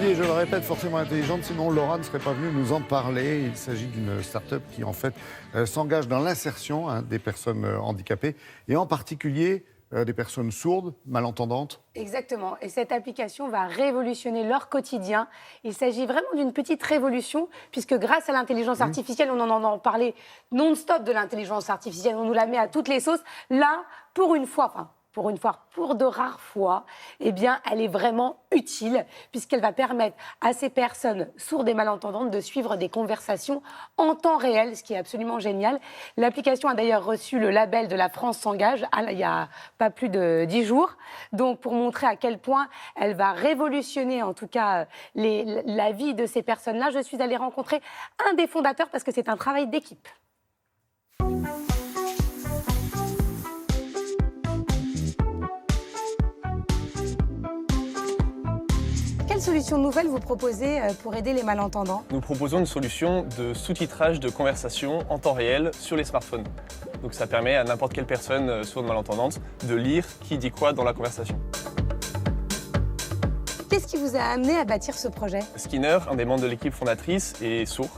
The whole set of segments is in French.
et je le répète, forcément intelligente, sinon Laura ne serait pas venue nous en parler. Il s'agit d'une start-up qui, en fait, s'engage dans l'insertion des personnes handicapées, et en particulier des personnes sourdes, malentendantes. Exactement. Et cette application va révolutionner leur quotidien. Il s'agit vraiment d'une petite révolution, puisque grâce à l'intelligence artificielle, on en entend parler non-stop de l'intelligence artificielle, on nous la met à toutes les sauces. Là, pour de rares fois, eh bien, elle est vraiment utile, puisqu'elle va permettre à ces personnes sourdes et malentendantes de suivre des conversations en temps réel, ce qui est absolument génial. L'application a d'ailleurs reçu le label de La France s'engage il n'y a pas plus de 10 jours. Donc, pour montrer à quel point elle va révolutionner, en tout cas, la vie de ces personnes-là, je suis allée rencontrer un des fondateurs, parce que c'est un travail d'équipe. Quelle solution nouvelle vous proposez pour aider les malentendants? Nous proposons une solution de sous-titrage de conversation en temps réel sur les smartphones. Donc ça permet à n'importe quelle personne sourde malentendante de lire qui dit quoi dans la conversation. Qu'est-ce qui vous a amené à bâtir ce projet? Skinner, un des membres de l'équipe fondatrice, est sourd.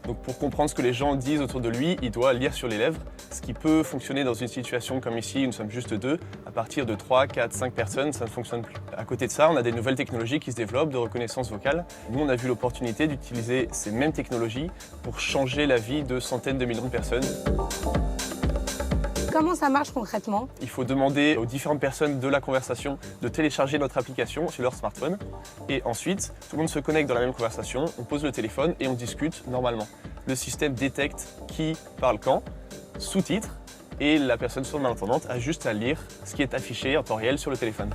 Donc pour comprendre ce que les gens disent autour de lui, il doit lire sur les lèvres, ce qui peut fonctionner dans une situation comme ici, nous sommes juste deux. À partir de 3, 4, 5 personnes, ça ne fonctionne plus. À côté de ça, on a des nouvelles technologies qui se développent de reconnaissance vocale. Nous, on a vu l'opportunité d'utiliser ces mêmes technologies pour changer la vie de centaines de millions de personnes. Comment ça marche concrètement? Il faut demander aux différentes personnes de la conversation de télécharger notre application sur leur smartphone. Et ensuite, tout le monde se connecte dans la même conversation, on pose le téléphone et on discute normalement. Le système détecte qui parle quand, sous-titre, et la personne sourde malentendante a juste à lire ce qui est affiché en temps réel sur le téléphone.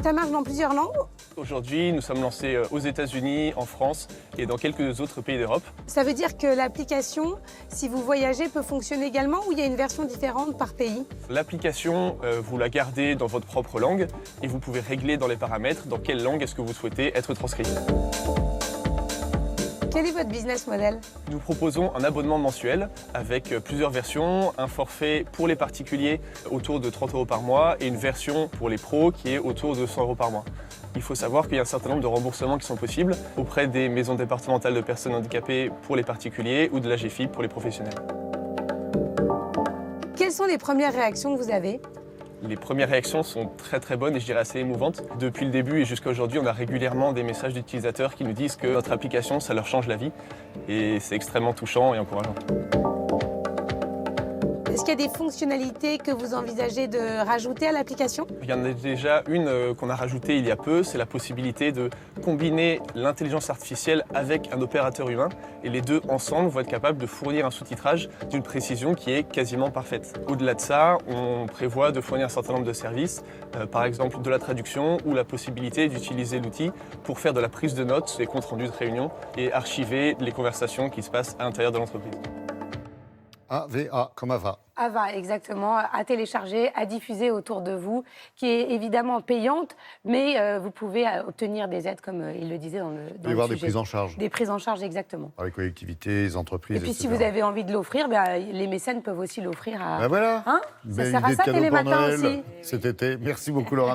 Ça marche dans plusieurs langues? Aujourd'hui, nous sommes lancés aux États-Unis, en France et dans quelques autres pays d'Europe. Ça veut dire que l'application, si vous voyagez, peut fonctionner également, ou il y a une version différente par pays? L'application, vous la gardez dans votre propre langue et vous pouvez régler dans les paramètres dans quelle langue est-ce que vous souhaitez être transcrit. Quel est votre business model? Nous proposons un abonnement mensuel avec plusieurs versions, un forfait pour les particuliers autour de 30 € par mois et une version pour les pros qui est autour de 100 € par mois. Il faut savoir qu'il y a un certain nombre de remboursements qui sont possibles auprès des maisons départementales de personnes handicapées pour les particuliers ou de la GFIP pour les professionnels. Quelles sont les premières réactions que vous avez? Les premières réactions sont très bonnes et je dirais assez émouvantes. Depuis le début et jusqu'à aujourd'hui, on a régulièrement des messages d'utilisateurs qui nous disent que notre application, ça leur change la vie. Et c'est extrêmement touchant et encourageant. Est-ce qu'il y a des fonctionnalités que vous envisagez de rajouter à l'application? Il y en a déjà une qu'on a rajoutée il y a peu, c'est la possibilité de combiner l'intelligence artificielle avec un opérateur humain. Et les deux ensemble vont être capables de fournir un sous-titrage d'une précision qui est quasiment parfaite. Au-delà de ça, on prévoit de fournir un certain nombre de services, par exemple de la traduction ou la possibilité d'utiliser l'outil pour faire de la prise de notes, des comptes rendus de réunion et archiver les conversations qui se passent à l'intérieur de l'entreprise. AVA, comme Ava. Ava, exactement, à télécharger, à diffuser autour de vous, qui est évidemment payante, mais vous pouvez obtenir des aides, comme il le disait dans le Il va y avoir des sujet. prises en charge. Des prises en charge, exactement. Par les collectivités, les entreprises, Et puis, etc. si vous avez envie de l'offrir, les mécènes peuvent aussi l'offrir à... Ben voilà. Hein, ça Belle sert à idée de ça, cadeau Télématin pour Noël aussi. cet été. Merci beaucoup, Laura.